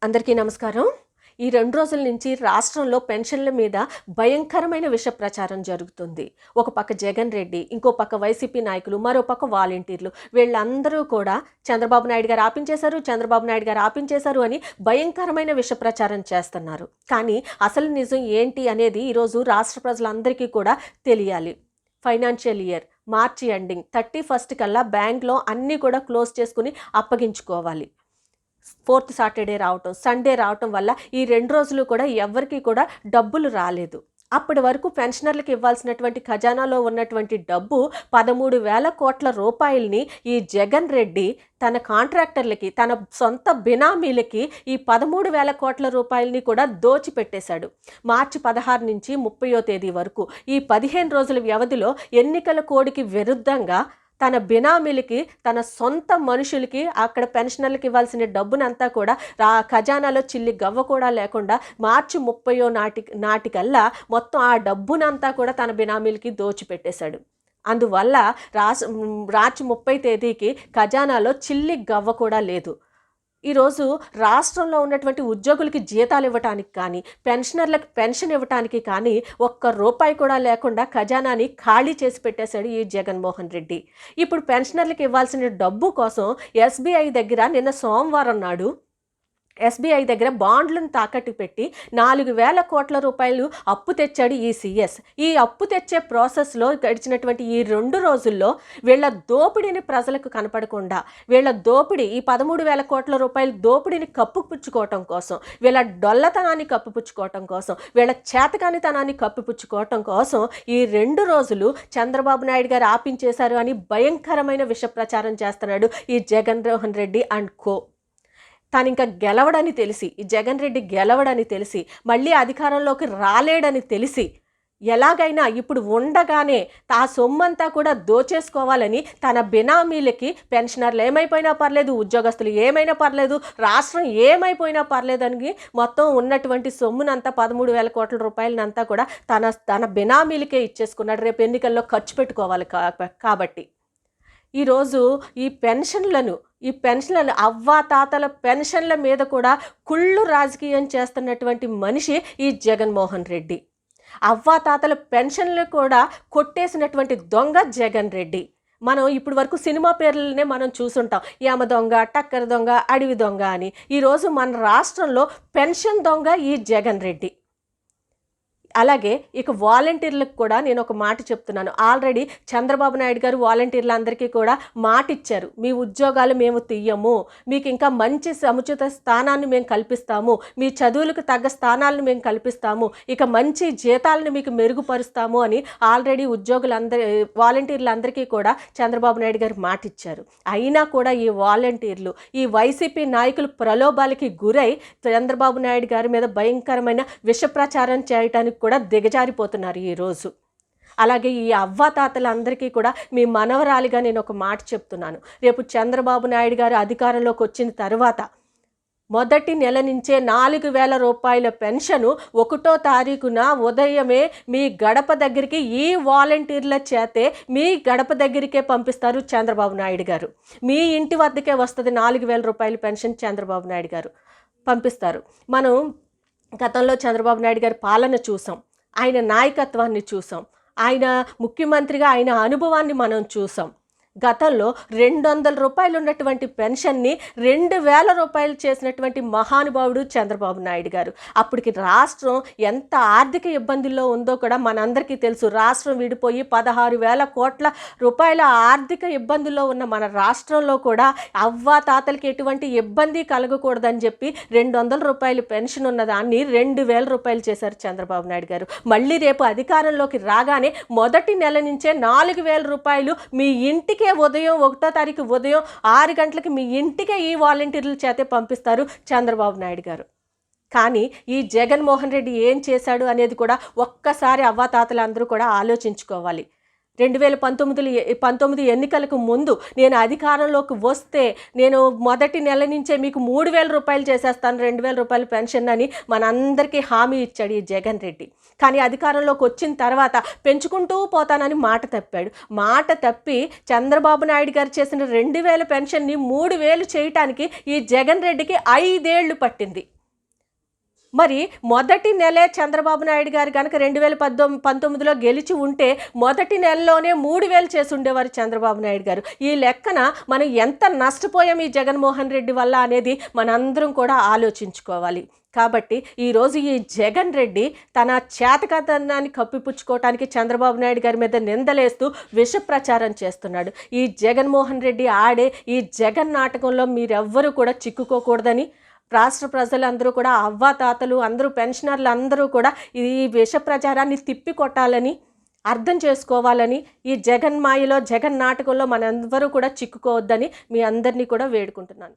అందరికీ నమస్కారం. ఈ 2 రోజుల నుంచి రాష్ట్రంలో పెన్షన్ల మీద భయంకరమైన విష ప్రచారం జరుగుతుంది. ఒక పక్క జగన్ రెడ్డి, ఇంకో పక్క వైసీపీ నాయకులు, మరో పక్క వాలంటీర్లు వీళ్ళందరూ కూడా చంద్రబాబు నాయుడు గారు ఆపించేశారు అని భయంకరమైన విష ప్రచారం చేస్తున్నారు. కానీ అసలు నిజం ఏంటి అనేది ఈరోజు రాష్ట్ర ప్రజలందరికీ కూడా తెలియాలి. ఫైనాన్షియల్ ఇయర్ మార్చి ఎండింగ్ 31 కల్లా బ్యాంక్లో అన్నీ కూడా క్లోజ్ చేసుకుని అప్పగించుకోవాలి. 4th సాటర్డే రావటం, సండే రావటం వల్ల ఈ 2 రోజులు కూడా ఎవరికి కూడా డబ్బులు రాలేదు. అప్పటి వరకు పెన్షనర్లకు ఇవ్వాల్సినటువంటి ఖజానాలో ఉన్నటువంటి డబ్బు 13,000 కోట్ల రూపాయలని ఈ జగన్ రెడ్డి తన కాంట్రాక్టర్లకి, తన సొంత బినామీలకి ఈ 13,000 కోట్ల రూపాయలని కూడా దోచిపెట్టేశాడు. మార్చి 16 నుంచి 30వ తేదీ వరకు ఈ 15 రోజుల వ్యవధిలో ఎన్నికల కోడ్కి విరుద్ధంగా తన బినామీలకి, తన సొంత మనుషులకి, అక్కడ పెన్షనర్లకు ఇవ్వాల్సిన డబ్బునంతా కూడా ఖజానాలో చిల్లి గవ్వ కూడా లేకుండా మార్చి 30 నాటికల్లా మొత్తం ఆ డబ్బునంతా కూడా తన బినామీలకి దోచిపెట్టేశాడు. అందువల్ల మార్చి 30 తేదీకి ఖజానాలో చిల్లి గవ్వ కూడా లేదు. ఈరోజు రాష్ట్రంలో ఉన్నటువంటి ఉద్యోగులకి జీతాలు ఇవ్వటానికి కానీ, పెన్షనర్లకు పెన్షన్ ఇవ్వటానికి కానీ ఒక్క రూపాయి కూడా లేకుండా ఖజానాని ఖాళీ చేసి పెట్టేశాడు ఈ జగన్మోహన్ రెడ్డి. ఇప్పుడు పెన్షనర్లకు ఇవ్వాల్సిన డబ్బు కోసం ఎస్బీఐ దగ్గర నిన్న సోమవారం నాడు ఎస్బీఐ దగ్గర బాండ్లను తాకట్టు పెట్టి 4,000 కోట్ల రూపాయలు అప్పు తెచ్చాడు ఈ సీఎస్. ఈ అప్పు తెచ్చే ప్రాసెస్లో గడిచినటువంటి ఈ 2 రోజుల్లో వీళ్ళ దోపిడీని ప్రజలకు కనపడకుండా, వీళ్ళ దోపిడీ, ఈ 13,000 కోట్ల రూపాయల దోపిడీని కప్పుపుచ్చుకోవటం కోసం, వీళ్ళ డొల్లతనాన్ని కప్పిపుచ్చుకోవటం కోసం, వీళ్ళ చేతకానితనాన్ని కప్పిపుచ్చుకోవటం కోసం ఈ 2 రోజులు చంద్రబాబు నాయుడు గారు ఆపించేశారు అని భయంకరమైన విష ప్రచారం చేస్తున్నాడు ఈ జగన్మోహన్ రెడ్డి అండ్ కో. తాను ఇంకా గెలవడని తెలిసి, ఈ జగన్ రెడ్డి గెలవడని తెలిసి, మళ్ళీ అధికారంలోకి రాలేడని తెలిసి, ఎలాగైనా ఇప్పుడు ఉండగానే ఆ సొమ్మంతా కూడా దోచేసుకోవాలని తన బినామీలకి, పెన్షనర్లు ఏమైపోయినా పర్లేదు, ఉద్యోగస్తులు ఏమైనా పర్లేదు, రాష్ట్రం ఏమైపోయినా పర్లేదని మొత్తం ఉన్నటువంటి సొమ్మునంతా 13,000 కోట్ల రూపాయలనంతా కూడా తన బినామీలకే ఇచ్చేసుకున్నాడు. రేపు ఎన్నికల్లో ఖర్చు పెట్టుకోవాలి కాబట్టి ఈరోజు ఈ పెన్షన్లను అవ్వాతాతల పెన్షన్ల మీద కూడా కుళ్ళు రాజకీయం చేస్తున్నటువంటి మనిషి ఈ జగన్మోహన్ రెడ్డి. అవ్వాతాతల పెన్షన్లు కూడా కొట్టేసినటువంటి దొంగ జగన్ రెడ్డి. మనం ఇప్పటి వరకు సినిమా పేర్లనే మనం చూసుంటాం. యమ దొంగ, టక్కర దొంగ, అడవి దొంగ అని. ఈరోజు మన రాష్ట్రంలో పెన్షన్ దొంగ ఈ జగన్ రెడ్డి. అలాగే ఇక వాలంటీర్లకు కూడా నేను ఒక మాట చెప్తున్నాను. ఆల్రెడీ చంద్రబాబు నాయుడు గారు వాలంటీర్లందరికీ కూడా మాట ఇచ్చారు. మీ ఉద్యోగాలు మేము తీయము, మీకు ఇంకా మంచి సముచిత స్థానాన్ని మేము కల్పిస్తాము, మీ చదువులకు తగ్గ స్థానాలను మేము కల్పిస్తాము, ఇక మంచి జీతాలను మీకు మెరుగుపరుస్తాము అని ఆల్రెడీ వాలంటీర్లందరికీ కూడా చంద్రబాబు నాయుడు గారు మాట ఇచ్చారు. అయినా కూడా ఈ వాలంటీర్లు, ఈ వైసీపీ నాయకులు ప్రలోభాలకి గురై చంద్రబాబు నాయుడు గారి మీద భయంకరమైన విష ప్రచారం చేయటానికి కూడా దిగజారిపోతున్నారు ఈరోజు. అలాగే ఈ అవ్వాతాతలందరికీ కూడా మీ మనవరాలిగా నేను ఒక మాట చెప్తున్నాను. రేపు చంద్రబాబు నాయుడు గారు అధికారంలోకి వచ్చిన తర్వాత మొదటి నెల నుంచే 4,000 రూపాయల పెన్షను 1వ తారీఖున ఉదయమే మీ గడప దగ్గరికి ఈ వాలంటీర్ల చేతే మీ గడప దగ్గరికే పంపిస్తారు చంద్రబాబు నాయుడు గారు. మీ ఇంటి వద్దకే వస్తుంది 4,000 రూపాయల పెన్షన్ చంద్రబాబు నాయుడు గారు పంపిస్తారు. మనం గతంలో చంద్రబాబు నాయుడు గారి పాలన చూసాం, ఆయన నాయకత్వాన్ని చూసాం, ఆయన ముఖ్యమంత్రిగా ఆయన అనుభవాన్ని మనం చూసాం. గతంలో 200 రూపాయలు ఉన్నటువంటి పెన్షన్ని 2,000 రూపాయలు చేసినటువంటి మహానుభావుడు చంద్రబాబు నాయుడు గారు. అప్పటికి రాష్ట్రం ఎంత ఆర్థిక ఇబ్బందుల్లో ఉందో కూడా మనందరికీ తెలుసు. రాష్ట్రం విడిపోయి 16,000 కోట్ల రూపాయల ఆర్థిక ఇబ్బందుల్లో ఉన్న మన రాష్ట్రంలో కూడా అవ్వాతాతలకి ఎటువంటి ఇబ్బంది కలగకూడదని చెప్పి 200 రూపాయలు పెన్షన్ ఉన్నదాన్ని 2,000 రూపాయలు చేశారు చంద్రబాబు నాయుడు గారు. మళ్ళీ రేపు అధికారంలోకి రాగానే మొదటి నెల నుంచే 4,000 రూపాయలు మీ ఇంటికి ఉదయం 1వ తారీఖు ఉదయం 6 గంటలకి మీ ఇంటికే ఈ వాలంటీర్ల చేతే పంపిస్తారు చంద్రబాబు నాయుడు గారు. కానీ ఈ జగన్మోహన్ రెడ్డి ఏం చేశాడు అనేది కూడా ఒక్కసారి అవ్వాతాతలందరూ కూడా ఆలోచించుకోవాలి. 2019 ఎన్నికలకు ముందు నేను అధికారంలోకి వస్తే నేను మొదటి నెల నుంచే మీకు 3,000 రూపాయలు చేసేస్తాను, 2,000 రూపాయల పెన్షన్ అని మనందరికీ హామీ ఇచ్చాడు ఈ జగన్ రెడ్డి. కానీ అధికారంలోకి వచ్చిన తర్వాత పెంచుకుంటూ పోతానని మాట తప్పాడు. మాట తప్పి చంద్రబాబు నాయుడు గారు చేసిన 2,000 పెన్షన్ని 3,000 చేయటానికి ఈ జగన్ రెడ్డికి 5 ఏళ్ళు పట్టింది. మరి మొదటి నెలే చంద్రబాబు నాయుడు గారు గనక 2019లో గెలిచి ఉంటే మొదటి నెలలోనే 3000 చేసి ఉండేవారు చంద్రబాబు నాయుడు గారు. ఈ లెక్కన మనం ఎంత నష్టపోయాం ఈ జగన్మోహన్ రెడ్డి వల్ల అనేది మనందరం కూడా ఆలోచించుకోవాలి. కాబట్టి ఈరోజు ఈ జగన్ రెడ్డి తన చేతకాతనాన్ని కప్పిపుచ్చుకోవటానికి చంద్రబాబు నాయుడు గారి మీద నిందలేస్తూ విష ప్రచారం చేస్తున్నాడు. ఈ జగన్మోహన్ రెడ్డి ఆడే ఈ జగన్ నాటకంలో మీరెవ్వరూ కూడా చిక్కుకోకూడదని రాష్ట్ర ప్రజలందరూ కూడా అవ్వాతాతలు అందరూ పెన్షనర్లు అందరూ కూడా ఈ విష ప్రచారాన్ని తిప్పికొట్టాలని అర్థం చేసుకోవాలని ఈ జగన్ మాయలో జగన్ నాటకంలో మనందరూ కూడా చిక్కుకోవద్దని మీ అందరినీ కూడా వేడుకుంటున్నాను.